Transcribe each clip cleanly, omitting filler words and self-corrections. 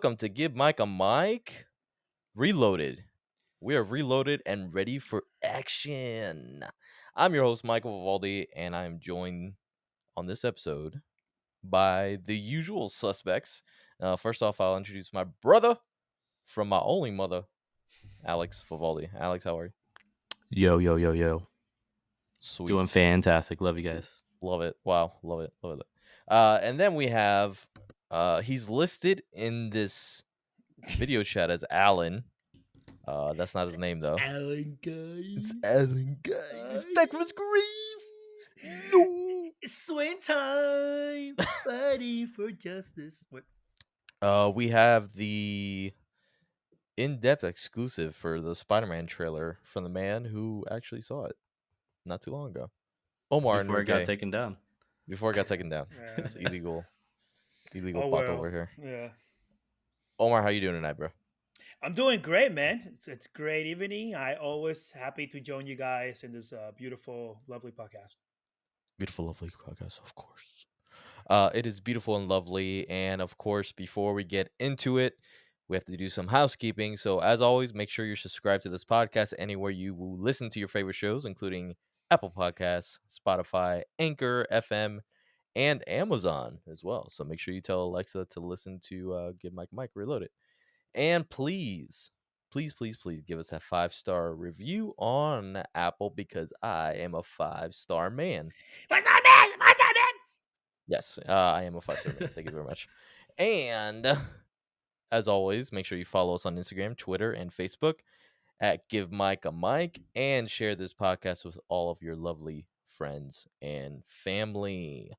welcome to Give Mike a Mic Reloaded. We are reloaded and ready for action. I'm your host, Michael Vivaldi, and I'm joined on this episode by the usual suspects. First off, I'll introduce my brother from my only mother, Alex Vivaldi. Alex, how are you? Yo, yo, yo, yo. Doing Sweet. fantastic. Love you guys. Love it. Wow. Love it. Love it. And then we have, he's listed in this video chat as Alan. That's not his name though. Alan, guys. It's Alan, guys. Back from his grave. No. It's swing time. Fighting for justice. What? We have the in-depth exclusive for the Spider-Man trailer from the man who actually saw it not too long ago. Omar Before it got Nurgay. taken down. Before it got taken down. Yeah. It's illegal Oh, pot well. over here. Yeah. Omar, how you doing tonight, bro? I'm doing great, man. It's great evening. I always happy to join you guys in this beautiful, lovely podcast. Beautiful, lovely podcast, of course. It is beautiful and lovely. And of course, before we get into it, we have to do some housekeeping. So, as always, make sure you're subscribed to this podcast anywhere you will listen to your favorite shows, including Apple Podcasts, Spotify, Anchor, FM, and Amazon as well. So, make sure you tell Alexa to listen to Give Mike a Mic Reloaded. And please give us a 5-star review on Apple because I am a 5-star man. 5-star man! 5-star man! Yes, I am a 5-star man. Thank you very much. And as always, make sure you follow us on Instagram, Twitter, and Facebook at Give Mike a Mic and share this podcast with all of your lovely friends and family.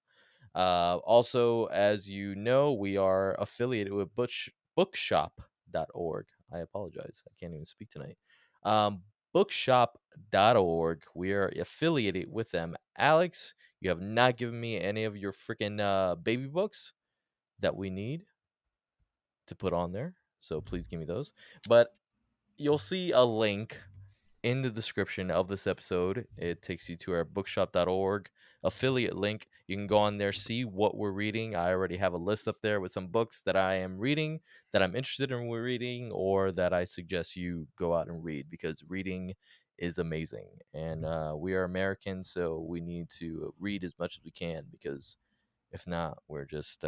Also, as you know, we are affiliated with bookshop.org. I apologize. I can't even speak tonight. Bookshop.org. We are affiliated with them. Alex, you have not given me any of your freaking baby books that we need to put on there. So please give me those. But you'll see a link in the description of this episode. It takes you to our bookshop.org affiliate link. You can go on there, see what we're reading. I already have a list up there with some books that I am reading, that I'm interested in reading, or that I suggest you go out and read because reading is amazing. And we are Americans, so we need to read as much as we can because if not, we're just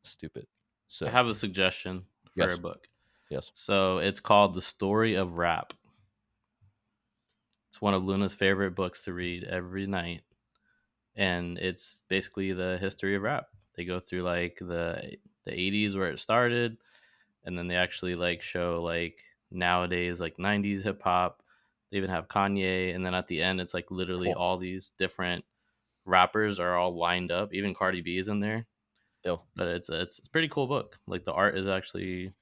stupid. So I have a suggestion for a book. Yes. So it's called The Story of Rap. It's one of Luna's favorite books to read every night. And it's basically the history of rap. They go through like the 80s where it started, and then they actually like show like nowadays like 90s hip hop. They even have Kanye, and then at the end it's like literally Cool. all these different rappers are all lined up. Even Cardi B is in there. Ew. But it's a pretty cool book. Like the art is actually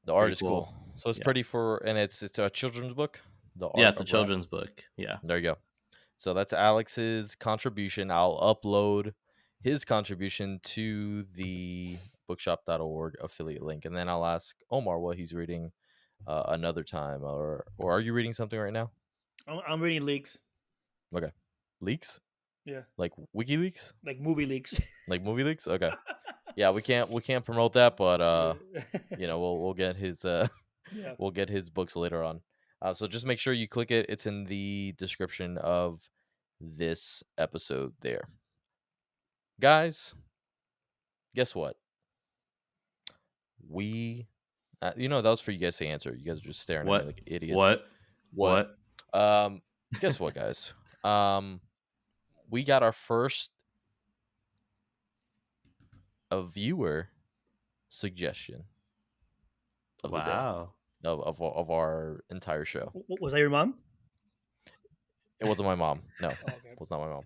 The art pretty is cool. So it's Yeah. pretty and it's a children's book. The art Yeah, it's a of rap. children's book. Yeah. There you go. So that's Alex's contribution. I'll upload his contribution to the bookshop.org affiliate link, and then I'll ask Omar what he's reading another time. Or are you reading something right now? I'm reading leaks. Okay, leaks Yeah. like WikiLeaks, Like movie leaks. like movie leaks. Okay, yeah, we can't promote that, but you know we'll get his yeah. we'll get his books later on. So just make sure you click it. It's in the description of this episode there. Guys, guess what? We, that was for you guys to answer. You guys are just staring at me like idiots. What? Guess what, guys? We got our first viewer suggestion of the day. Wow. Of our entire show. Was that your mom? It wasn't my mom. No, Oh, okay. it was not my mom.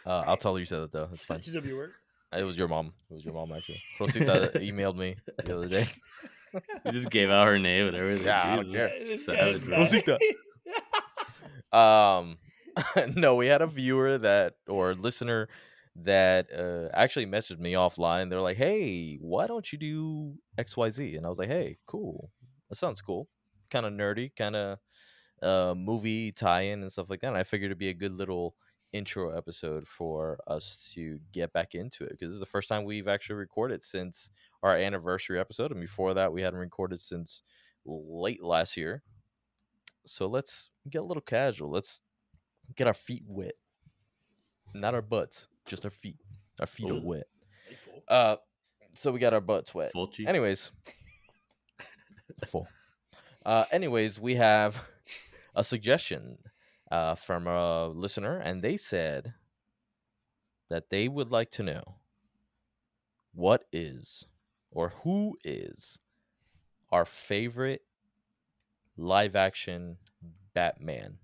I'll tell her you said it though. It's fine. She's a viewer. It was your mom. It was your mom actually. Rosita emailed me the other day. You just gave out her name and everything. Yeah, I don't Jesus. care. Savage, man. Rosita. No, we had a viewer or listener that actually messaged me offline. They're like, "Hey, why don't you do XYZ?" And I was like, "Hey, cool. That sounds cool. Kind of nerdy, kind of movie tie-in and stuff like that." And I figured it'd be a good little intro episode for us to get back into it because this is the first time we've actually recorded since our anniversary episode, and before that, we hadn't recorded since late last year. So let's get a little casual. Let's get our feet wet, not our butts, just our feet. Our feet are Ooh. wet. Hey, fool. So we got our butts wet. Fulci. Anyways, full. Anyways, we have a suggestion from a listener, and they said that they would like to know what is or who is our favorite live action Batman,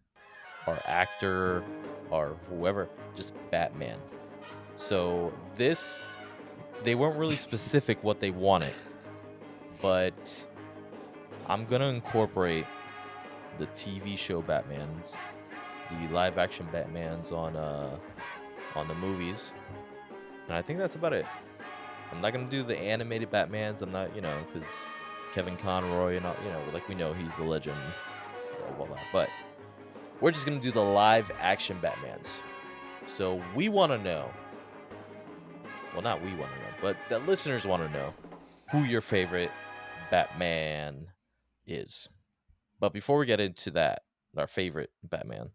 our actor, or whoever, just Batman. So this, they weren't really specific what they wanted, but I'm gonna incorporate the TV show Batmans, the live action Batmans on the movies, and I think that's about it. I'm not gonna do the animated Batmans. I'm not, because Kevin Conroy and all, like we know he's the legend of all that. But we're just gonna do the live action Batmans. So we want to know. Well, not we want to know, but the listeners want to know who your favorite Batman is. But before we get into that, our favorite Batman,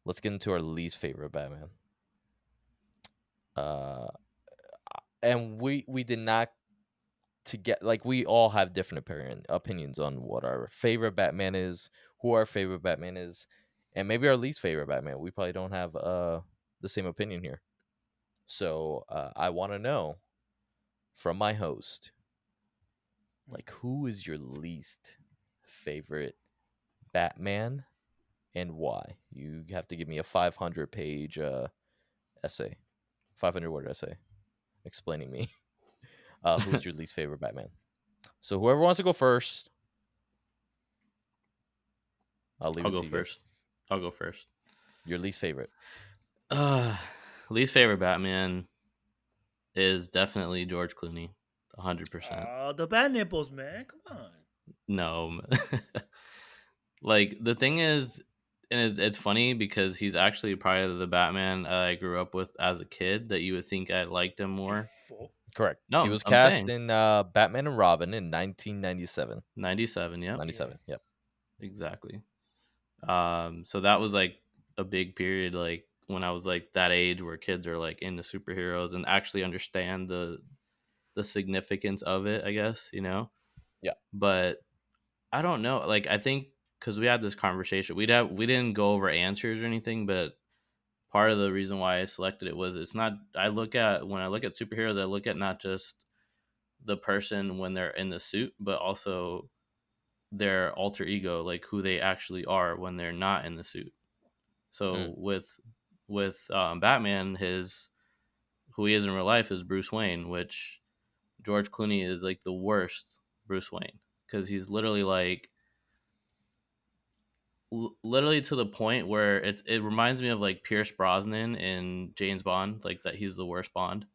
let's get into our least favorite Batman. And we did not to get, like, we all have different opinions on what our favorite Batman is, who our favorite Batman is, and maybe our least favorite Batman. We probably don't have the same opinion here. So I want to know from my host, like, who is your least favorite Batman and why? You have to give me a 500-page essay, 500-word essay explaining me who's your least favorite Batman. So whoever wants to go first, I'll leave it to you guys. I'll go first. Your least favorite. Least favorite Batman is definitely George Clooney, 100%. The bat nipples, man. Come on. No. Like, the thing is, and it's funny because he's actually probably the Batman I grew up with as a kid that you would think I liked him more. Correct. No, he was I'm cast saying in Batman and Robin in 1997. 97, yep. 97, yep. Exactly. So that was like a big period, like when I was like that age where kids are like into superheroes and actually understand the significance of it, I guess, Yeah. But I don't know, like, I think because we had this conversation, we didn't go over answers or anything, but part of the reason why I selected it was when I look at superheroes, I look at not just the person when they're in the suit, but also their alter ego, like who they actually are when they're not in the suit. So with Batman, who he is in real life is Bruce Wayne, which George Clooney is like the worst Bruce Wayne because he's literally like literally to the point where it reminds me of like Pierce Brosnan in James Bond, like that he's the worst Bond,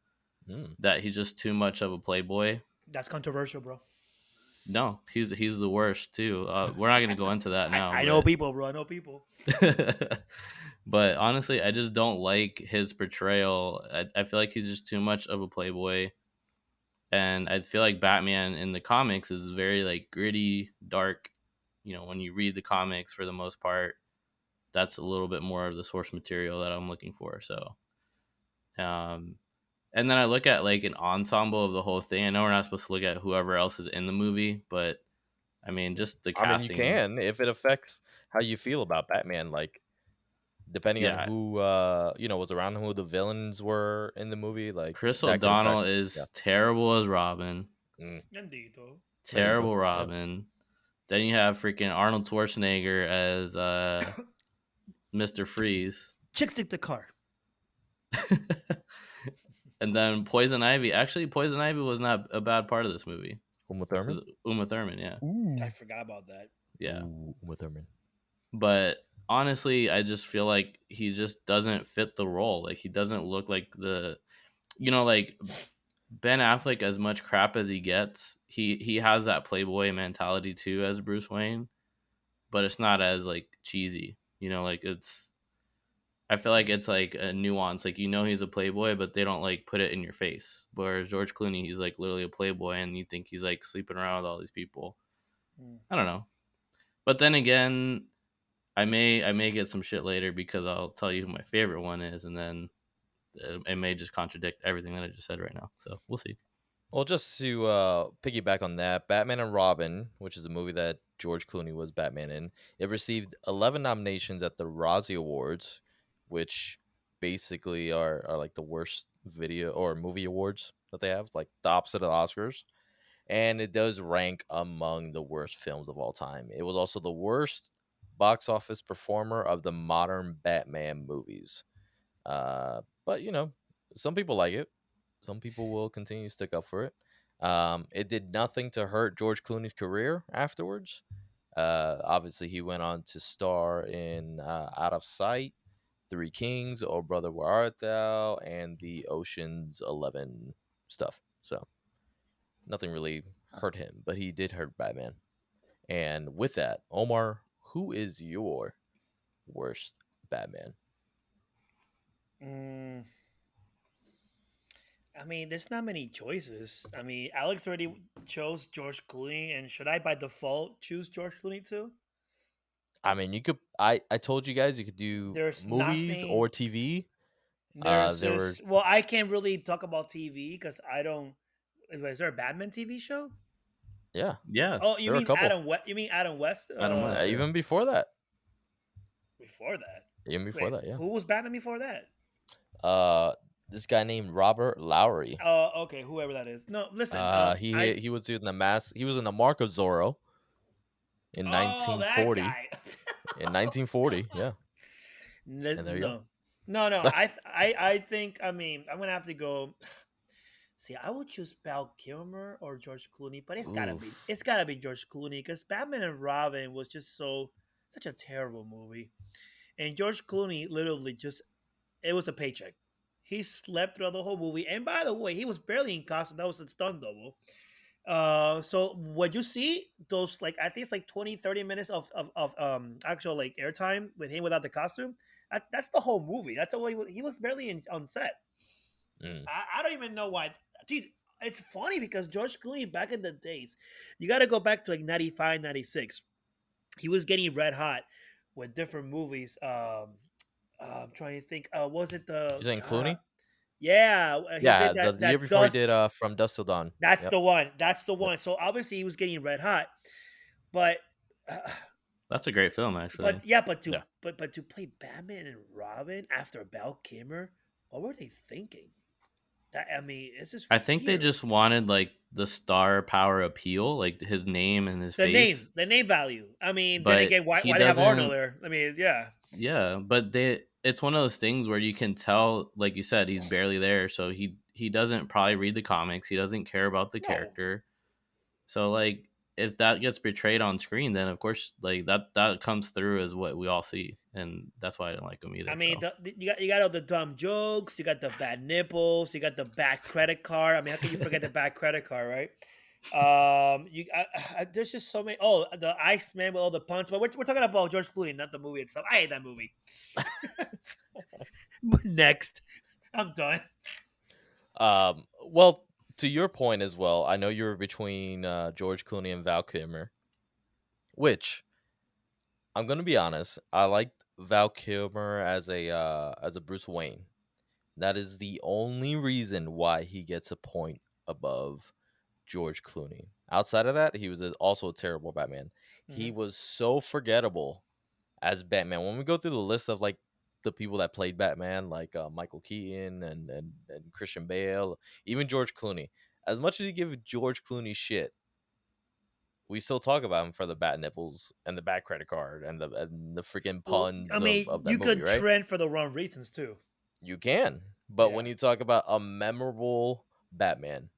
that he's just too much of a playboy. That's controversial, bro. No, he's the worst too. We're not gonna go into that now. I know people, bro. I know people. But honestly, I just don't like his portrayal. I feel like he's just too much of a playboy, and I feel like Batman in the comics is very like gritty, dark. When you read the comics, for the most part, that's a little bit more of the source material that I'm looking for. So, and then I look at like an ensemble of the whole thing. I know we're not supposed to look at whoever else is in the movie, but I mean, just the casting. I mean, you can if it affects how you feel about Batman, like depending on who was around him, who the villains were in the movie. Like Chris O'Donnell is terrible as Robin. Terrible Robin. Then you have freaking Arnold Schwarzenegger as Mr. Freeze. Chick stick the car. And then Poison Ivy. Actually, Poison Ivy was not a bad part of this movie. Uma Thurman? Uma Thurman, yeah. Ooh. I forgot about that. Yeah. Ooh, Uma Thurman. But honestly, I just feel like he just doesn't fit the role. Like, he doesn't look like like Ben Affleck, as much crap as he gets, he has that playboy mentality too as Bruce Wayne, but it's not as like cheesy. Like I feel like it's like a nuance. Like, he's a playboy, but they don't like put it in your face. Whereas George Clooney, he's like literally a playboy, and you think he's like sleeping around with all these people. Mm. I don't know. But then again, I may get some shit later because I'll tell you who my favorite one is, and then it may just contradict everything that I just said right now. So we'll see. Well, just to piggyback on that, Batman and Robin, which is a movie that George Clooney was Batman in, it received 11 nominations at the Razzie Awards, which basically are like the worst video or movie awards that they have, like the opposite of the Oscars. And it does rank among the worst films of all time. It was also the worst box office performer of the modern Batman movies. But some people like it. Some people will continue to stick up for it. It did nothing to hurt George Clooney's career afterwards. Obviously, he went on to star in Out of Sight, Three Kings, Oh Brother Where Art Thou, and the Ocean's 11 stuff. So nothing really hurt him, but he did hurt Batman. And with that, Omar, who is your worst Batman? Mm, I mean, there's not many choices. I mean, Alex already chose George Clooney, and should I by default choose George Clooney too? I mean, you could. I told you guys you could do There's movies nothing. or TV. There's There were just, well, I can't really talk about TV because I don't. Is there a Batman TV show? yeah, Yeah, Oh, you there were a mean couple. Adam West? You mean Adam West? Adam West. Yeah, Even before that, Before that. even before Wait, that, yeah. who was Batman before that? Uh, this guy named Robert Lowry. Oh, okay, whoever that is. No, listen. He was in the mask. He was in the Mark of Zorro in Oh, that 1940. guy. In 1940, yeah. And there you go. No, no. I think. I mean, I'm gonna have to go. See, I would choose Val Kilmer or George Clooney, but it's Oof. gotta be George Clooney because Batman and Robin was just such a terrible movie, and George Clooney literally just it was a paycheck. He slept through the whole movie, and by the way, he was barely in costume. That was a stunt double. So what you see, those like I think it's like 20, 30 minutes of actual like airtime with him without the costume. That's the whole movie. That's all he was barely on set. Mm. I don't even know why. Dude, it's funny because George Clooney back in the days, you got to go back to like 95, 96. He was getting red hot with different movies. I'm trying to think. Was it You saying Clooney? yeah, he Yeah, did the year that before he did Dust. From Dusk Till Dawn. That's Yep. the one. That's the Yep. one. So obviously he was getting red hot, but uh, that's a great film, actually. but yeah, but Yeah. to play Batman and Robin after Val Kilmer, what were they thinking? That I mean, it's just I think they weird. just wanted like the star power appeal, like his name and his face, The name value. I mean, then but again, he why they have Arnold doesn't. there? I mean, yeah, Yeah, but it's one of those things where you can tell, like you said, he's barely there, so he doesn't probably read the comics. He doesn't care about the no. character. So like if that gets portrayed on screen, then of course like that comes through as what we all see, and that's why I didn't like him I either. mean, So you got all the dumb jokes. You got the bad nipples. You got the bad credit card. I mean, how can you forget the bad credit card, right? There's just so many. Oh, the Iceman with all the puns. But we're talking about George Clooney, not the movie itself. I hate that movie. Next, I'm done. Well, to your point as well, I know you were between George Clooney and Val Kilmer, which I'm gonna be honest, I liked Val Kilmer as a Bruce Wayne. That is the only reason why he gets a point above George Clooney. Outside of that, he was also a terrible Batman. He Hmm. was so forgettable as Batman. When we go through the list of like the people that played Batman, like Michael Keaton and Christian Bale, even George Clooney. As much as you give George Clooney shit, we still talk about him for the bat nipples and the bat credit card and the freaking Well, I puns mean, of that you movie, could right? trend for the wrong reasons too. You can. But when Yeah. you talk about a memorable Batman,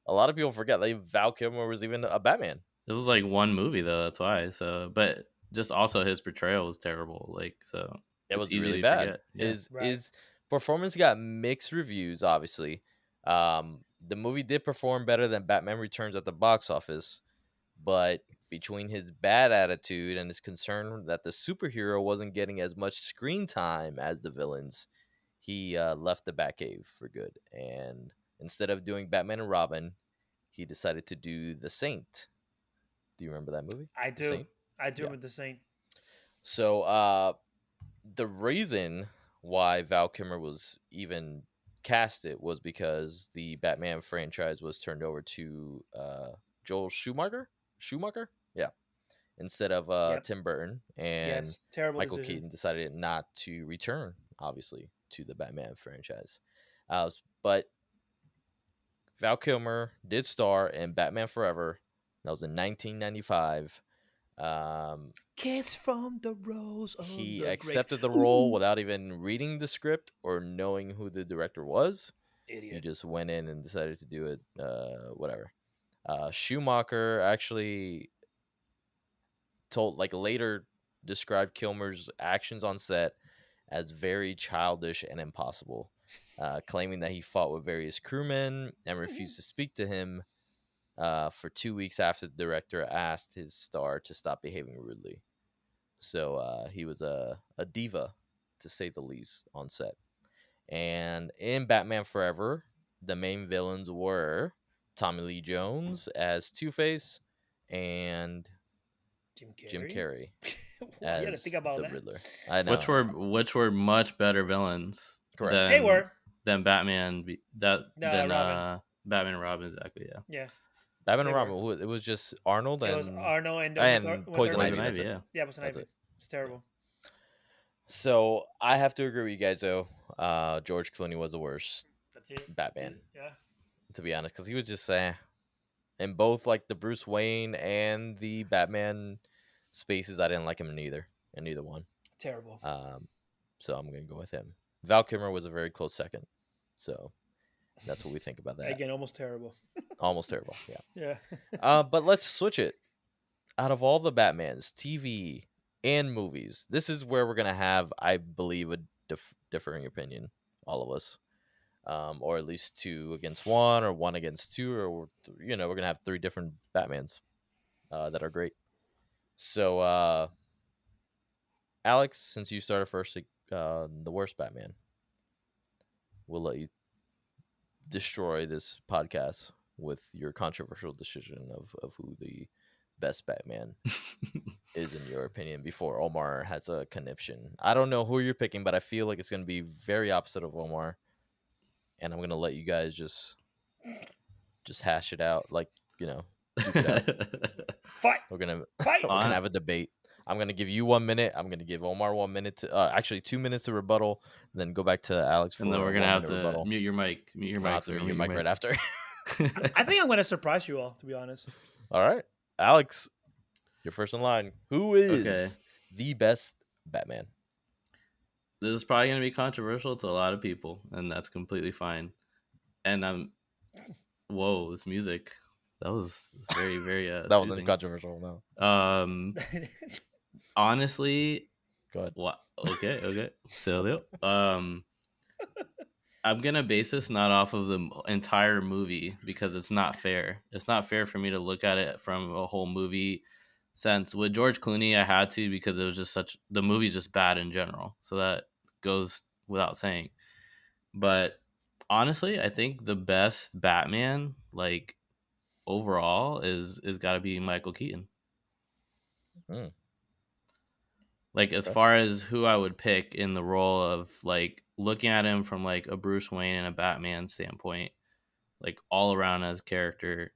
a lot of people forget like Val Kilmer was even a Batman. it was like one movie though, that's why. So but just also his portrayal was terrible. Like so It it's was easy really to bad. forget. Yeah. Right. His performance got mixed reviews, obviously. The movie did perform better than Batman Returns at the box office, but between his bad attitude and his concern that the superhero wasn't getting as much screen time as the villains, he left the Batcave for good. And instead of doing Batman and Robin, he decided to do The Saint. Do you remember that movie? I The do. Saint? I do Yeah. remember the same. So the reason why Val Kilmer was even casted was because the Batman franchise was turned over to Joel Schumacher. Schumacher, yeah, instead of Yep. Tim Burton, and Yes. Terrible Michael decision. Keaton decided not to return, obviously, to the Batman franchise. But Val Kilmer did star in Batman Forever. That was in 1995. Um, Kiss from the rose on he the grave. accepted the role Ooh, without even reading the script or knowing who the director was. He idiot. just went in and decided to do it. Whatever. Schumacher actually told, like, later described Kilmer's actions on set as very childish and impossible, claiming that he fought with various crewmen and refused to speak to him for 2 weeks after the director asked his star to stop behaving rudely. So he was a diva, to say the least, on set. And in Batman Forever, the main villains were Tommy Lee Jones as Two-Face and Jim Jim Carrey. Carrey Why you gotta think as about the that? Riddler. I which know. were much better villains Correct. They were. than Batman. Robin. Batman and Robin, exactly. Yeah. Yeah, Batman they and were. Robin, it was just Arnold It was and Arnold and Poison Thurman. Ivy. Poison That's Ivy. it. Yeah. Yeah, Poison That's Ivy. it. It's terrible. So I have to agree with you guys, though. George Clooney was the worst That's it. Batman, Yeah. to be honest, because he was just in both, like, the Bruce Wayne and the Batman spaces. I didn't like him in either one. Terrible. So I'm gonna go with him. Val Kilmer was a very close second. So that's what we think about that. Again, almost terrible. Almost terrible. Yeah. Yeah. But let's switch it. Out of all the Batmans, TV and movies, this is where we're gonna have, I believe, a differing opinion, all of us, or at least 2 against 1, or 1 against 2, or we're gonna have 3 different Batmans that are great. So, Alex, since you started first, the worst Batman, we'll let you destroy this podcast with your controversial decision of who the best Batman is in your opinion before Omar has a conniption. I don't know who you're picking, but I feel like it's going to be very opposite of Omar, and I'm going to let you guys just hash it out, like, duke it out. Fight. We're gonna Fight. we're gonna have a debate. I'm gonna give you 1 minute. I'm gonna give Omar 1 minute to actually 2 minutes to rebuttal, and then go back to Alex for And then we're a gonna have 1 minute to rebuttal. mute your mic. Mute your I'll mic. have to mute your mic right after. I think I'm gonna surprise you all, to be honest. All right, Alex, you're first in line. Who is Okay. the best Batman? This is probably gonna be controversial to a lot of people, and that's completely fine. And whoa, this music. That was very, very That soothing. wasn't controversial, no. Honestly, Go ahead. what? Okay. So, I'm gonna base this not off of the entire movie because it's not fair. It's not fair for me to look at it from a whole movie sense. With George Clooney, I had to because it was just the movie's just bad in general. So that goes without saying. But honestly, I think the best Batman, like, overall, is got to be Michael Keaton. Like, as far as who I would pick in the role of, like, looking at him from, like, a Bruce Wayne and a Batman standpoint, like, all around as character,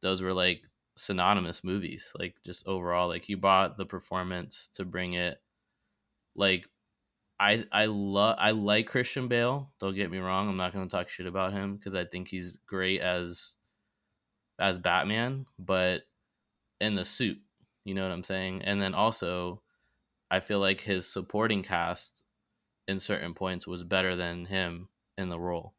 those were, like, synonymous movies. Like, just overall, like, he brought the performance to bring it. Like, I like Christian Bale. Don't get me wrong. I'm not going to talk shit about him because I think he's great as Batman, but in the suit, you know what I'm saying? And then also, I feel like his supporting cast in certain points was better than him in the role,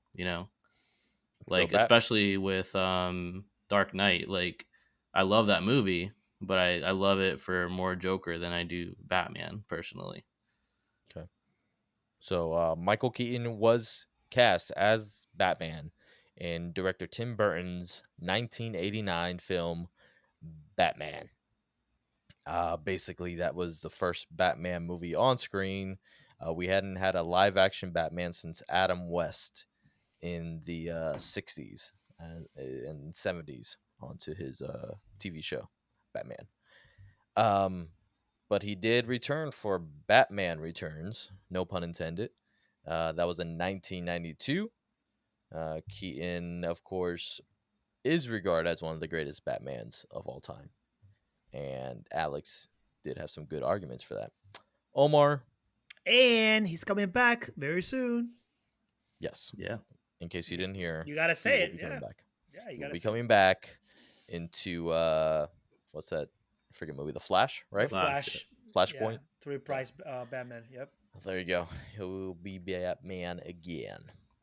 like, especially with Dark Knight. Like, I love that movie, but I love it for more Joker than I do Batman personally. Okay. So Michael Keaton was cast as Batman in director Tim Burton's 1989 film Batman. Basically, that was the first Batman movie on screen. We hadn't had a live action Batman since Adam West in the 60s and 70s onto his TV show, Batman. Um, but he did return for Batman Returns, no pun intended. That was in 1992. Keaton, of course, is regarded as one of the greatest Batmans of all time. And Alex did have some good arguments for that. Omar, And he's coming back very soon. yes. Yeah. In case you didn't hear, You gotta he say will it. be Yeah. coming back. Yeah, you He will gotta be say it. coming back into what's that freaking movie? The Flash, The right? Flash. Flashpoint. Yeah, to reprise Batman. Yep. There you go. He will be Batman again,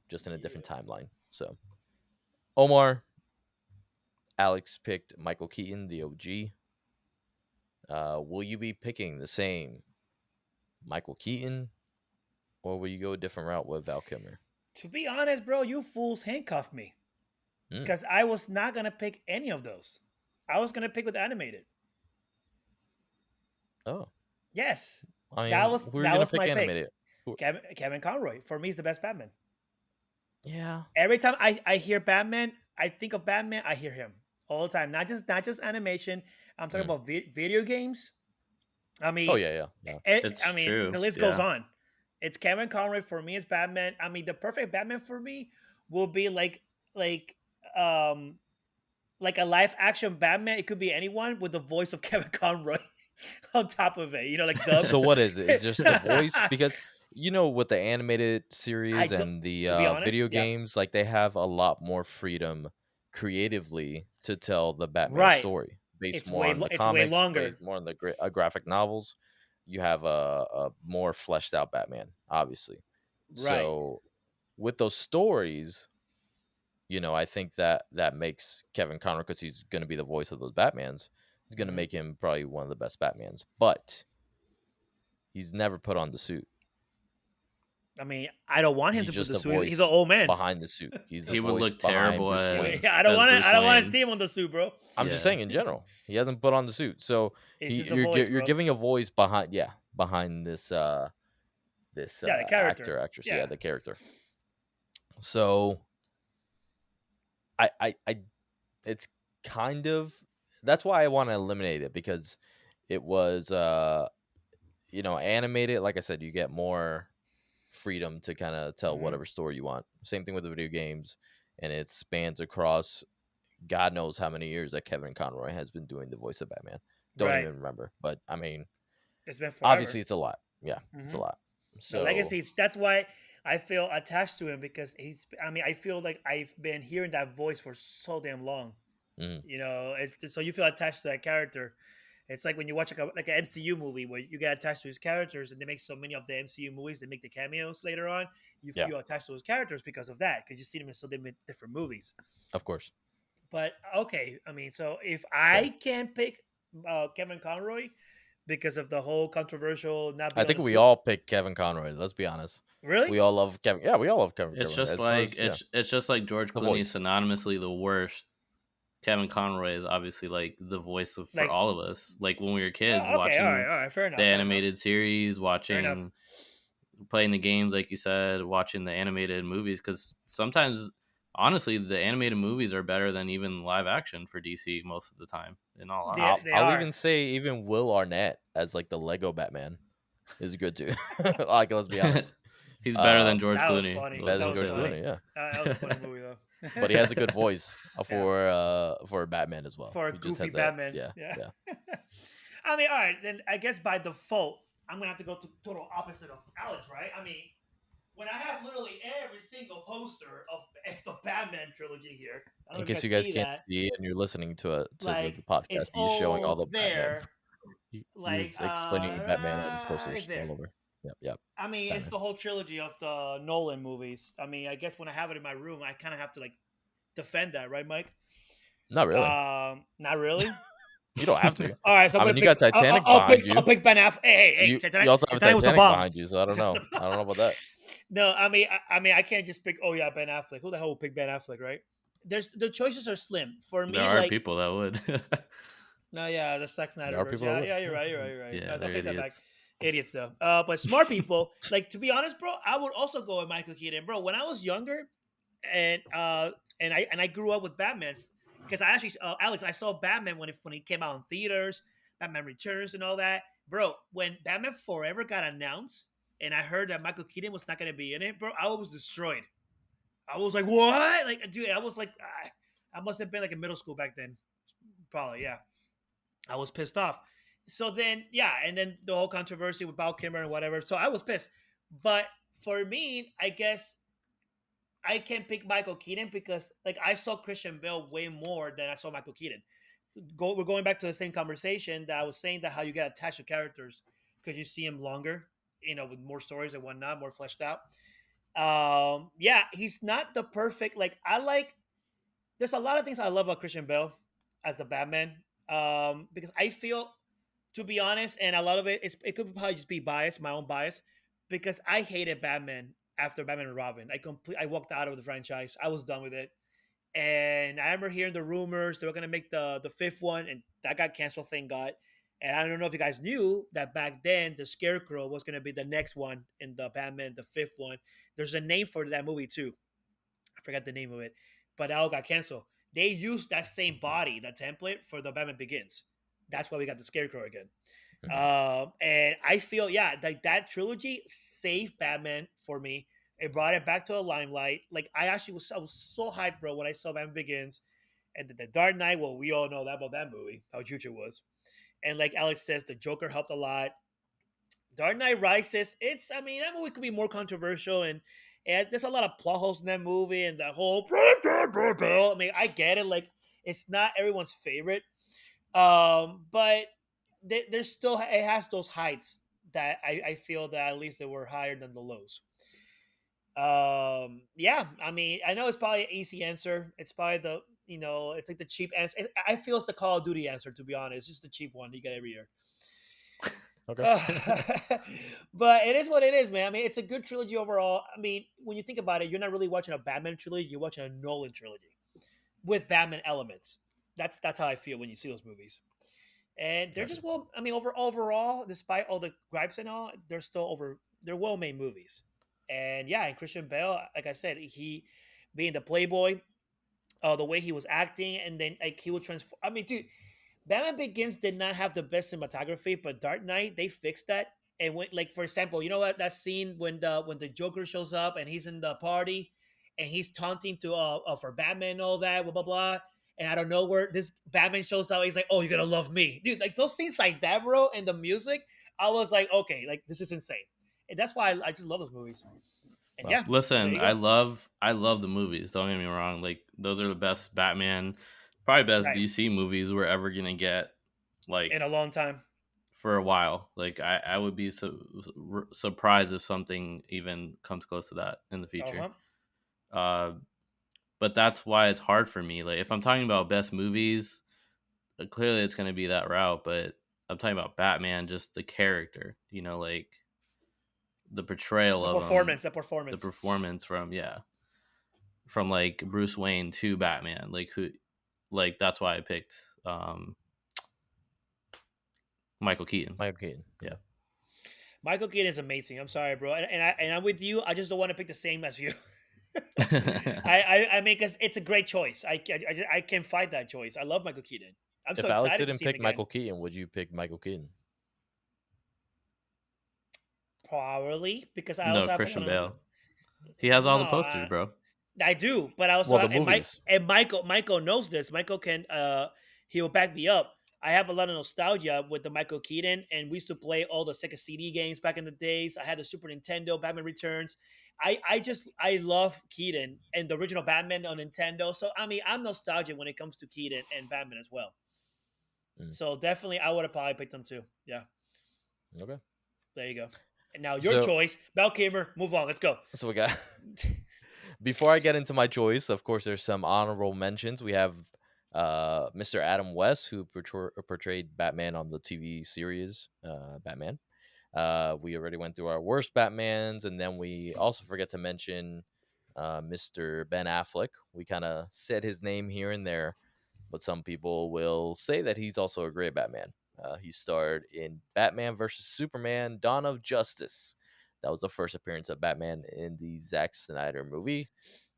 just in a different timeline. So, Omar, Alex picked Michael Keaton, the OG. Will you be picking the same Michael Keaton, or will you go a different route with Val Kilmer? To be honest, bro, you fools handcuffed me Mm. because I was not gonna pick any of those. I was gonna pick with animated. Oh, Yes, I mean, that was who are you that gonna was pick my animated? pick. Kevin Conroy for me is the best Batman. Yeah. Every time I hear Batman, I think of Batman. I hear him all the time. Not just animation. I'm talking Mm. about video games. I mean, Oh yeah. It's I mean, true. the list goes Yeah. on. It's Kevin Conroy for me as Batman. I mean, the perfect Batman for me will be um like a live action Batman. It could be anyone with the voice of Kevin Conroy on top of it. You know, like dubbed. So what is it? It's just the voice because with the animated I series don't. and the To be honest, video yeah, games, like they have a lot more freedom creatively to tell the Batman right. story based It's more on the it's way comics, longer. based more on the graphic novels. You have a more fleshed out Batman, obviously. Right. So with those stories, I think that makes Kevin Conroy, because he's going to be the voice of those Batmans. He's going to Mhm. make him probably one of the best Batmans, but he's never put on the suit. I mean, I don't want him He's to put just the a suit. He's voice an old man. behind the suit. He's the He would voice look behind terrible Bruce as Wayne. I don't as want to. Bruce I don't want to Wayne. see him on the suit, bro. I'm just Yeah. saying in general, he hasn't put on the suit, so It's just the you're voice, you're bro. giving a voice behind this Yeah, the character. actor actress, Yeah. the character. So I it's kind of, that's why I want to eliminate it, because it was animated. Like I said, you get more freedom to kind of tell Mhm. whatever story you want. Same thing with the video games, and it spans across God knows how many years that Kevin Conroy has been doing the voice of Batman. Don't Right. even remember, but I mean, It's been forever. obviously it's a lot. Yeah, it's a Mhm. lot. The So legacy. That's why I feel attached to him because he's. I mean, I feel like I've been hearing that voice for so damn long. mhm. You know, so you feel attached to that character. It's like when you watch like an MCU movie where you get attached to his characters, and they make so many of the MCU movies. They make the cameos later on. You Yeah. feel attached to those characters because of that, because you see them in so many different movies. Of course. But okay, I mean, so if I can't pick Kevin Conroy because of the whole controversial not being I on think the we suit, all pick Kevin Conroy. Let's be honest. really, We all love Kevin. Yeah, we all love Kevin. It's Conroy. just As far like as, it's just like George The Clooney voice. synonymously the worst. Kevin Conroy is obviously like the voice for Like- all of us. Like when we were kids okay, watching all right, fair enough. the fair enough. animated series, enough. watching playing the games, like you said, watching the animated movies. Because sometimes, honestly, the animated movies are better than even live action for DC most of the time. In all They- honesty, I'll are. even say even Will Arnett as like the Lego Batman is good too. Like, let's be honest. he's better than George That was Clooney. funny. Better That than was George funny. Clooney, yeah. That was a funny movie though. But he has a good voice for Batman as well. For a He just goofy has that- Batman. Yeah. I mean, all right, then I guess by default, I'm gonna have to go to total opposite of Alex, right? I mean, when I have literally every single poster of the Batman trilogy here, I don't In know if case you guys see can't that. see and you're listening to Like, the podcast, it's he's showing all the there. Batman. He Like, is explaining the Batman on his posters right there. all over. Yep. I mean, it's Batman. the whole trilogy of the Nolan movies. I mean, I guess when I have it in my room, I kind of have to like defend that, right, Mike? Not really. Not really. You don't have to. All right, so I'm I gonna mean, you got pick, Titanic I'll behind pick, you. I'll pick Ben Affleck. Hey, You Titanic, also have Titanic was the Titanic bomb. behind you, so I don't know. I don't know about that. No, I mean, I can't just pick. Oh yeah, Ben Affleck. Who the hell will pick Ben Affleck, right? The choices are slim for me. there are Like, people that would. No, yeah, the Zack There are Snyderverse. people that Yeah, would. yeah, you're Yeah. right. You're right. You're right. Yeah, I'll they're take that back. idiots. Idiots though. But smart people, like to be honest, bro, I would also go with Michael Keaton, bro. When I was younger, and I grew up with Batman because I actually Alex, I saw Batman when he came out in theaters, Batman Returns and all that, bro. When Batman Forever got announced, and I heard that Michael Keaton was not going to be in it, bro, I was destroyed. I was like, what? Like, dude, I was like, I must have been like in middle school back then, probably, yeah. I was pissed off. So then, yeah, and then the whole controversy with Val Kilmer and whatever. So I was pissed. But for me, I guess I can pick Michael Keaton because like I saw Christian Bale way more than I saw Michael Keaton. We're going back to the same conversation that I was saying that how you get attached to characters because you see him longer, with more stories and whatnot, more fleshed out. Yeah, he's not the perfect like I like. There's a lot of things I love about Christian Bale as the Batman because I feel, to be honest, and a lot of it could probably just be bias, my own bias, because I hated Batman after Batman and Robin. I walked out of the franchise. I was done with it. And I remember hearing the rumors they were gonna make the fifth one, and that got canceled, thank God. And I don't know if you guys knew that back then the Scarecrow was gonna be the next one in the Batman, the fifth one. There's a name for that movie too. I forgot the name of it, but that all got canceled. They used that same body, that template for the Batman Begins. That's why we got the Scarecrow again. Mhm. And I feel, yeah, like that trilogy saved Batman for me. It brought it back to the limelight. Like I was so hyped, bro, when I saw Batman Begins and the Dark Knight. Well, we all know that about that movie, how huge it was. And like Alex says, the Joker helped a lot. Dark Knight Rises, I mean, that movie could be more controversial and there's a lot of plot holes in that movie and the whole. I mean, I get it. Like, it's not everyone's favorite, but there's still it has those heights that I feel that at least they were higher than the lows. Yeah, I mean, I know it's probably an easy answer. It's probably it's like the cheap answer. I feel it's the Call of Duty answer, to be honest. It's just the cheap one you get every year. Okay. Uh, but it is what it is, man. I mean, it's a good trilogy overall. I mean, when you think about it, you're not really watching a Batman trilogy. You're watching a Nolan trilogy with Batman elements. That's how I feel when you see those movies. And they're Gotcha. just well. I mean, overall, despite all the gripes and all, they're still over. They're well made movies. And yeah, and Christian Bale, like I said, he being the playboy, the way he was acting, and then like he would transform. I mean, dude, Batman Begins did not have the best cinematography, but Dark Knight they fixed that. And when, like for example, you know what that scene when the Joker shows up and he's in the party and he's taunting to for Batman and all that, blah blah blah. And I don't know where this Batman shows up. He's like, "Oh, you're gonna love me, dude!" Like those scenes like that, bro, and the music. I was like, okay, like this is insane, and that's why I just love those movies. And Wow. yeah, there Listen, you go. I love the movies. Don't get me wrong. Like those are the best Batman, probably best Right, DC movies we're ever gonna get. in Like a long time. for a while. Like I would be surprised if something even comes close to that in the Uh future. huh. Uh, but that's why it's hard for me. Like if I'm talking about best movies, clearly it's gonna be that route. But I'm talking about Batman, just the character. Like the portrayal The of him, performance, the the performance. performance from like Bruce Wayne to Batman. Like who, like that's why I picked Michael Keaton. Michael Keaton. Yeah. Michael Keaton is amazing. I'm sorry, bro, and I'm with you. I just don't want to pick the same as you. I mean, because it's a great choice. I can't fight that choice. I love Michael Keaton. I'm so If Alex excited to didn't see him pick again. Michael Keaton, would you pick Michael Keaton? Probably because I No, also have a Christian lot of Bale. He has all no. the posters, bro. I do, but I also Well, the have, movies. Michael knows this. Michael can he will back me up. I have a lot of nostalgia with the Michael Keaton, and we used to play all the Sega CD games back in the days. I had the Super Nintendo, Batman Returns. I love Keaton and the original Batman on Nintendo. So I mean, I'm nostalgic when it comes to Keaton and Batman as well. Mm, So definitely, I would have probably picked them too. Yeah, okay. there you go. And now your So, choice, Val Kilmer. Move on. Let's go. so we got. Before I get into my choice, of course, there's some honorable mentions. We have Mr. Adam West, who portrayed Batman on the TV series Batman. We already went through our worst Batmans, and then we also forget to mention Mr. Ben Affleck. We kind of said his name here and there. but some people will say that he's also a great Batman. He starred in Batman versus Superman: Dawn of Justice. That was the first appearance of Batman in the Zack Snyder movie.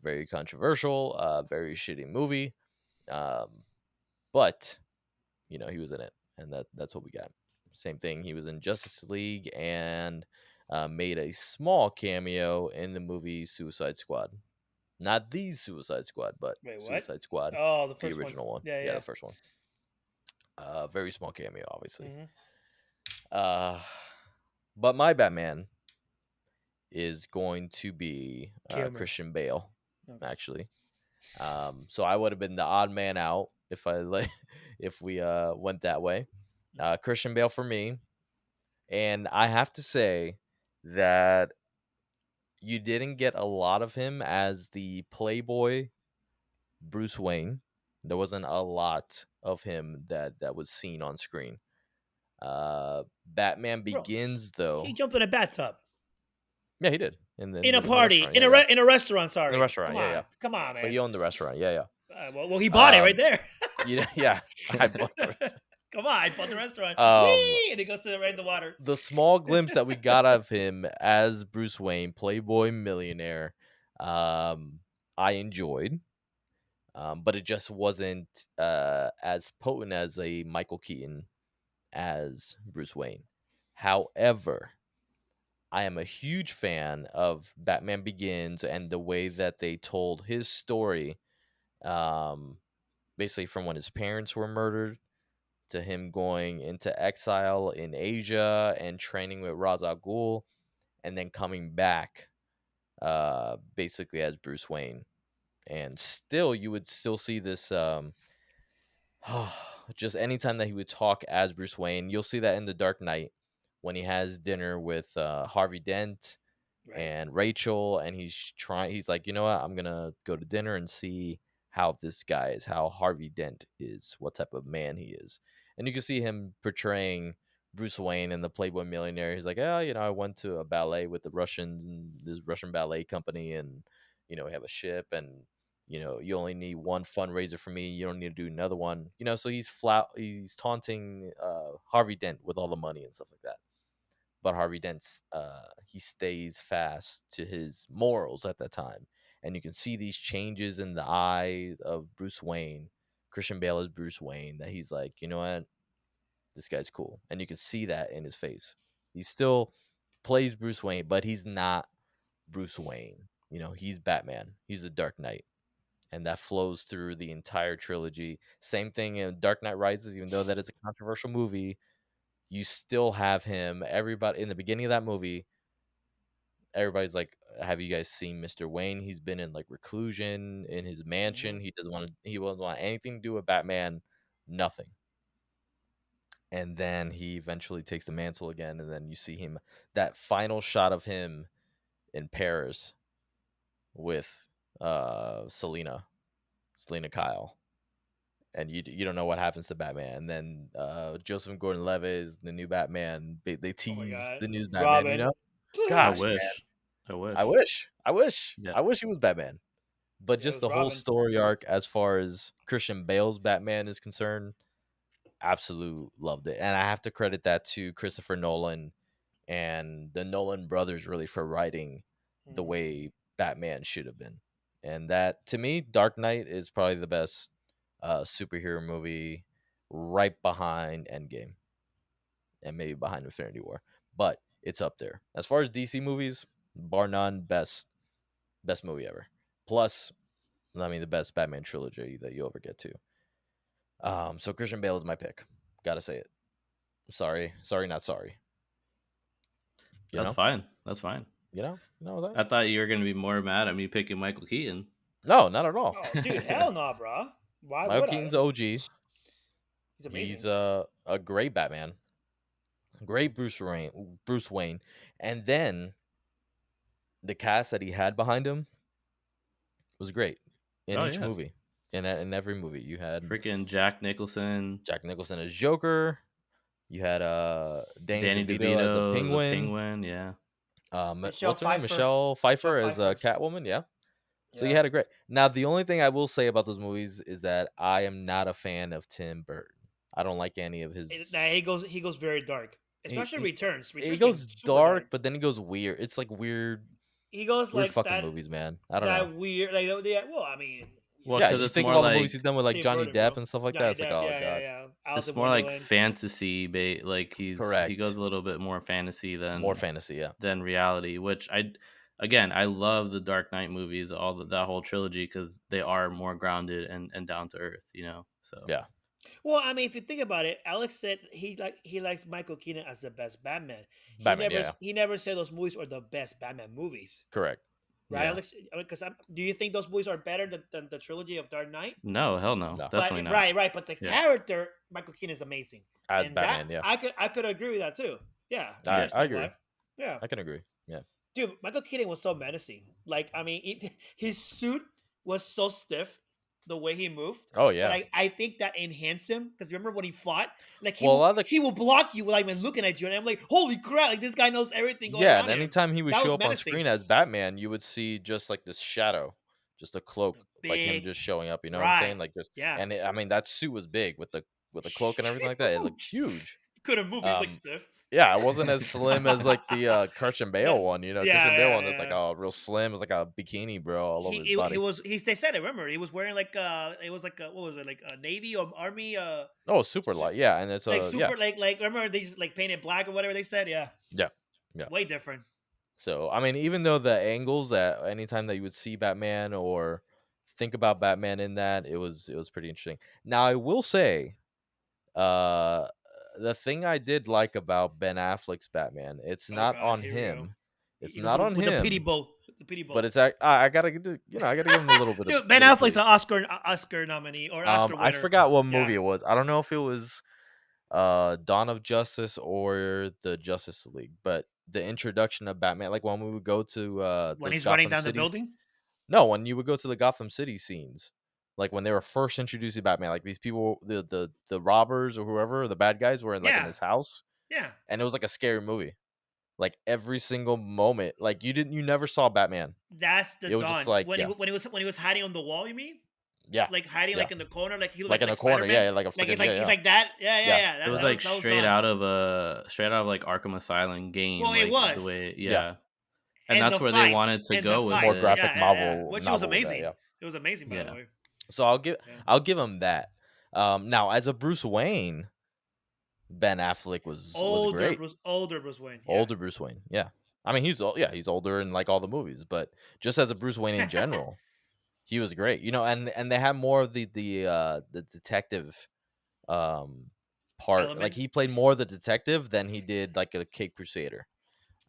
Very controversial, very shitty movie. Um, but he was in it, and that's what we got. Same thing. He was in Justice League and made a small cameo in the movie Suicide Squad. Not the Suicide Squad, but Wait, what? Suicide Squad, Oh, the the first one. original one. Yeah, Yeah, yeah. the first one. Very small cameo, obviously. Mm-hmm. Uh, but my Batman is going to be Kill me. Christian Bale, Okay. actually. So I would have been the odd man out if if we went that way. Christian Bale for me, and I have to say that you didn't get a lot of him as the playboy Bruce Wayne. There wasn't a lot of him that was seen on screen. Batman Bro, Begins, he though. jumped in a bathtub Yeah, he did in in a in the party restaurant. Yeah, yeah, in a restaurant. in the Sorry, restaurant. come Yeah, on, yeah. come on, But man. he owned the restaurant. Yeah, Well, he bought it yeah. right there. Yeah. I bought the restaurant. Come on, I bought the restaurant. Um, Whee! And he goes to right in the water. the small glimpse that we got of him as Bruce Wayne, playboy millionaire, I enjoyed. But it just wasn't as potent as a Michael Keaton as Bruce Wayne. However, I am a huge fan of Batman Begins and the way that they told his story, um, basically from when his parents were murdered to him going into exile in Asia and training with Ra's al Ghul, and then coming back, basically as Bruce Wayne. And still, you would still see this. Just anytime that he would talk as Bruce Wayne, you'll see that in The Dark Knight when he has dinner with Harvey Dent Right. and Rachel, and he's like, you know what, I'm gonna go to dinner and see how this guy is, how Harvey Dent is, what type of man he is. And you can see him portraying Bruce Wayne and the Playboy millionaire. He's like, oh, I went to a ballet with the Russians and this Russian ballet company, and we have a ship, and you only need one fundraiser for me. You don't need to do another one. So he's taunting Harvey Dent with all the money and stuff like that. But Harvey Dent's he stays fast to his morals at that time, and you can see these changes in the eyes of Bruce Wayne. Christian Bale is Bruce Wayne. That he's like, you know what, this guy's cool, and you can see that in his face. He still plays Bruce Wayne, but he's not Bruce Wayne. He's Batman. He's the Dark Knight, and that flows through the entire trilogy. Same thing in Dark Knight Rises, even though that is a controversial movie, you still have him. Everybody in the beginning of that movie, everybody's like, have you guys seen Mr. Wayne? He's been in like reclusion in his Mm-hmm. mansion. He doesn't want anything to do with Batman, nothing. And then he eventually takes the mantle again, and then you see him, that final shot of him in Paris with Selena Kyle, and you don't know what happens to Batman. And then Joseph Gordon-Levitt is the new Batman. They Oh my tease God, the new Batman. Robin. I Gosh, man, wish. I I wish. wish, Yeah. I wish he was Batman. But It just was the whole Robin. story arc, as far as Christian Bale's Batman is concerned, absolute loved it. And I have to credit that to Christopher Nolan and the Nolan brothers, really, for writing the Mm-hmm. way Batman should have been. And that, to me, Dark Knight is probably the best superhero movie, right behind Endgame and maybe behind Infinity War. But it's up there. As far as DC movies, bar none, best movie ever. Plus, I mean, the best Batman trilogy that you ever get to. So Christian Bale is my pick. Gotta say it. Sorry, not sorry. That's fine. That's fine. You know what I'm I saying? thought you were going to be more mad at me picking Michael Keaton. No, not at all. Oh, dude, hell no, bro. Why Michael would I? Keaton's OG. He's He's amazing. a great Batman, great Bruce Wayne, and then the cast that he had behind him was great in Oh each yeah, movie. In every movie, you had freaking Jack Nicholson, Jack Nicholson as Joker. You had Danny Danny DeVito as the DeVito, the Penguin. Penguin. Yeah, Michelle What's her name? Pfeiffer. Michelle Michelle Pfeiffer as Pfeiffer. Catwoman. Yeah. So you had a great. Now the only thing I will say about those movies is that I am not a fan of Tim Burton. I don't like any of his. Nah, he goes very dark, He, especially he Returns. he Returns went goes super dark, dark. but then he goes weird. It's like weird, He goes weird like fucking movies, man. I don't know. that weird like yeah. Well, I mean, Well, Yeah, because you it's think of more all the movies he's like done with like Tim Johnny Burton, Depp bro. and stuff like that. Johnny It's like, Depp, oh yeah, yeah, god, yeah. Alice it's in more like Wonderland. fantasy like he goes correct. a little bit more fantasy More fantasy, yeah. than reality, which I love the Dark Knight movies, that whole trilogy, because they are more grounded and down to earth, So Yeah, Well, I mean, if you think about it, Alex said he likes Michael Keaton as the best Batman. Batman, yeah, yeah. He never said those movies are the best Batman movies, Correct. right, yeah, Alex? Because do you think those movies are better than the trilogy of Dark Knight? no, hell no, No, But definitely not. right. But the Yeah, character Michael Keaton is amazing, as and that Batman, yeah, I could agree with that too. Yeah, I, yeah, I personally, agree. right? Yeah, I can agree. Yeah. dude, Michael Keaton was so menacing. Like, I mean, his suit was so stiff, the way he moved. Oh But yeah. I think that enhanced him because remember when he fought, like Well, a lot of the he will block you without even looking at you, and I'm like, holy crap! Like this guy knows everything going yeah, and around him. anytime he would That show was up on menacing. screen as Batman, you would see just like this shadow, just a cloak, like him Big, just showing up. You know what I'm right? saying? Like just, Yeah. and I mean that suit was big with the cloak and everything like that. It looked Huge. huge. He couldn't move. He's like Um, stiff. yeah, it wasn't as slim as like the Christian Yeah, Bale one. You know, Christian Bale one is like yeah. oh real slim. It's like a bikini, bro, all over his He body. was they said it. Remember, he was wearing like it was like what was it, like a navy or army Oh, super light. Yeah, and it's like yeah, super like remember they just like painted black or whatever they said. Yeah, yeah, yeah. way different. So I mean, even though the angles that anytime that you would see Batman or think about Batman in that, it was pretty interesting. Now I will say, uh, the thing I did like about Ben Affleck's Batman, it's Oh not god, on here we go. him. It's not on With the pity him, boat, the pity but boat. it's I gotta I gotta give him a little bit of Dude, Ben Affleck's credit. an Oscar nominee or Oscar I winner. forgot what Yeah, movie it was. I don't know if it was Dawn of Justice or the Justice League, but the introduction of Batman, like when we would go to when the he's running Gotham down the City. building. No, when you would go to the Gotham City scenes, like when they were first introducing Batman, like these people, the robbers or whoever, the bad guys were in like in Yeah, his house, yeah. and it was like a scary movie. Like every single moment, like you never saw Batman. That's the It was just Dawn. like yeah, When he was hiding on the wall. You mean yeah, like hiding yeah, like in the corner, like he looked like in like the corner, Spider Man. yeah, like a freaking yeah, He's yeah, like that. Yeah, yeah, yeah, yeah. it was That like was Dawn. straight out of like Arkham Asylum game, Well, it like the was. way, yeah. yeah, and that's where they wanted to And the go with More fights, it. graphic yeah, yeah, yeah. Which was novel with that, amazing. yeah. It was amazing, by the Yeah, way. So Yeah. I'll give him that. Now as a Bruce Wayne, Ben Affleck was great. Older Bruce Wayne. Yeah. Older Bruce Wayne, yeah. I mean, he's older in like all the movies, but just as a Bruce Wayne in general, he was great. You know, and they had more of the detective part. Like Element. he played more of the detective than he did like a Cape Crusader.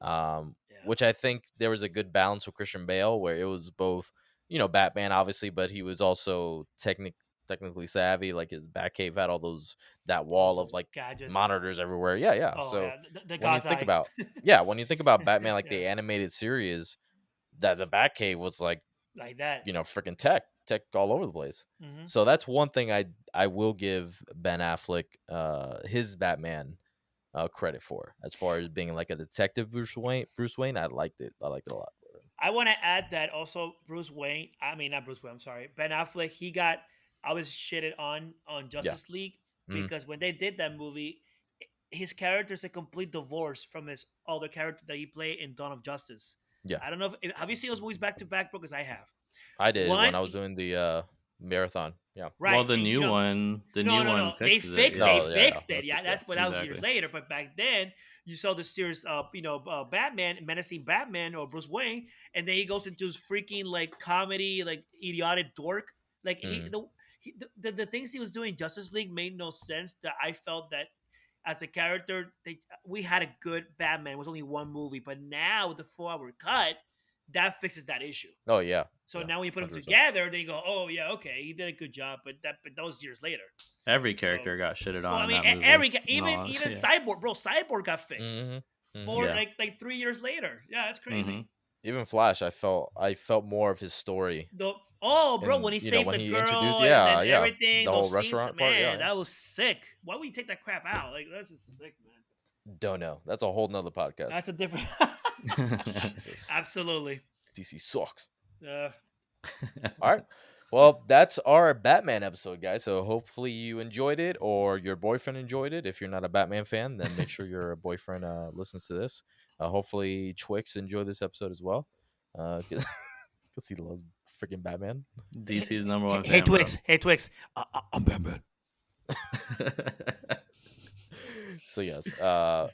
Yeah. Which I think there was a good balance with Christian Bale where it was both, you know, Batman obviously, but he was also technically savvy. Like his Batcave had all that All wall of those like gadgets. monitors everywhere. Yeah, yeah. Oh So yeah, the when you God's think Eye. about when you think about Batman, like Yeah, the animated series, that the Batcave was like, like that. you know, freaking tech all over the place. Hmm. So that's one thing I will give Ben Affleck his Batman credit for, as far as being like a detective Bruce Wayne. I liked it. I liked it a lot. I want to add that also Bruce Wayne. I mean, not Bruce Wayne. I'm sorry, Ben Affleck. I was shitted on Yeah. Justice League Mhm. because when they did that movie, his character is a complete divorce from his other character that he played in Dawn of Justice. Yeah. I don't know if have you seen those movies back to back, bro? Because I have. I did One, when I was doing the marathon. Yeah. right? well, the And you new know, one, no. They fixes it. Yeah. No, yeah, fixed it. Yeah, yeah, that's what that was years exactly. later. But back then, you saw the series of Batman, menacing Batman or Bruce Wayne, and then he goes into his freaking like comedy, like idiotic dork. Like Mhm. the things he was doing in Justice League made no sense. That I felt that as a character, we had a good Batman. It was only one movie, but now with the 4 hour cut, that fixes that issue. Oh yeah. So Yeah, now when you put them 100%. together, then you go, oh yeah, okay, he did a good job, but that was years later. Every character got shitted on Well, I in mean, that movie. even Yeah. Cyborg, bro, Cyborg got fixed Mhm. Mhm. for Yeah. like 3 years later. Yeah, that's crazy. Mhm. Even Flash, I felt more of his story. Bro, when And he you know saved when the he girl introduced, and yeah, everything, the whole those scenes, restaurant part, man, yeah. that was sick. Why would you take that crap out? Like that's just sick, man. Don't know. That's a whole nother podcast. That's a different. Jesus. Absolutely. DC sucks. Uh, All right. Well, that's our Batman episode, guys. So hopefully you enjoyed it, or your boyfriend enjoyed it. If you're not a Batman fan, then make sure your boyfriend listens to this. Hopefully Twix enjoyed this episode as well, because he loves freaking Batman. DC's number one Hey fan, bro. Twix. Hey Twix. I'm Batman. So yes,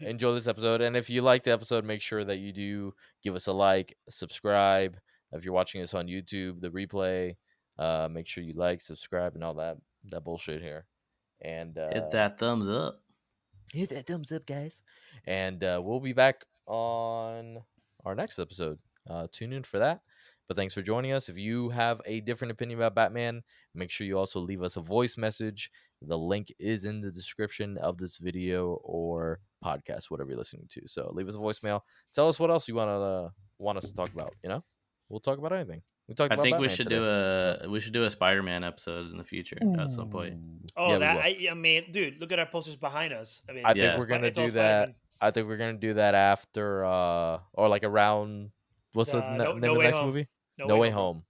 enjoy this episode, and if you like the episode, make sure that you do give us a like, subscribe. If you're watching us on YouTube, the replay, make sure you like, subscribe, and all that bullshit here. And Hit that thumbs up. hit that thumbs up, guys. And we'll be back on our next episode. Tune in for that. But thanks for joining us. If you have a different opinion about Batman, make sure you also leave us a voice message. The link is in the description of this video or podcast, whatever you're listening to. So leave us a voicemail. Tell us what else you want us to talk about. You know, we'll talk about anything. We talked I about think Batman we should today. do a Spider-Man episode in the future at some point. Oh, Yeah, we that will. I mean, dude, look at our posters behind us. I mean, I Yeah. think we're gonna it's all do that. Spider-Man. I think we're gonna do that after, or like around. What's the name of the Way next Home. movie? No Way Home.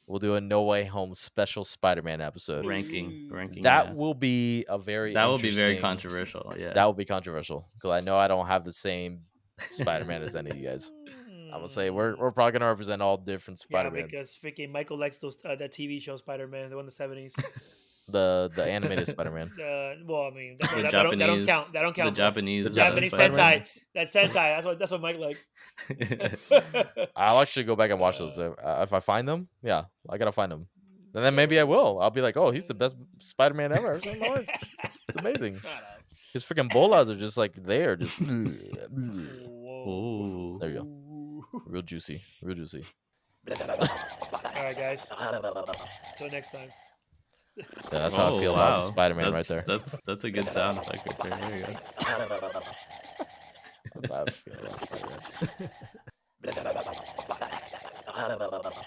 We'll do a No Way Home special Spider-Man episode. Ranking. That yeah. will be a very. That will be very interesting- controversial. Yeah. That will be controversial because I know I don't have the same Spider-Man as any of you guys. I'm gonna say we're probably gonna represent all different Yeah, Spider-Man. because freaking Michael likes those that TV show Spider-Man, the one in the 70s. The animated Spider-Man. Well, I mean, The that don't Japanese. count. That don't count. The Japanese. The Japanese Spider-Man. Sentai. That's Sentai. That's what Mike likes. I'll actually go back and watch those if I find them. Yeah, I gotta find them, and then maybe I will. I'll be like, oh, he's the best Spider-Man ever. It's amazing. Shut up. His freaking bolas are just like there, just Whoa. Ooh. there you go. Real juicy, real juicy. All right, guys. Till next time. Yeah, that's how I feel about Spider-Man right there. That's a good sound effect right there. There you go. That's how I feel about Spider-Man.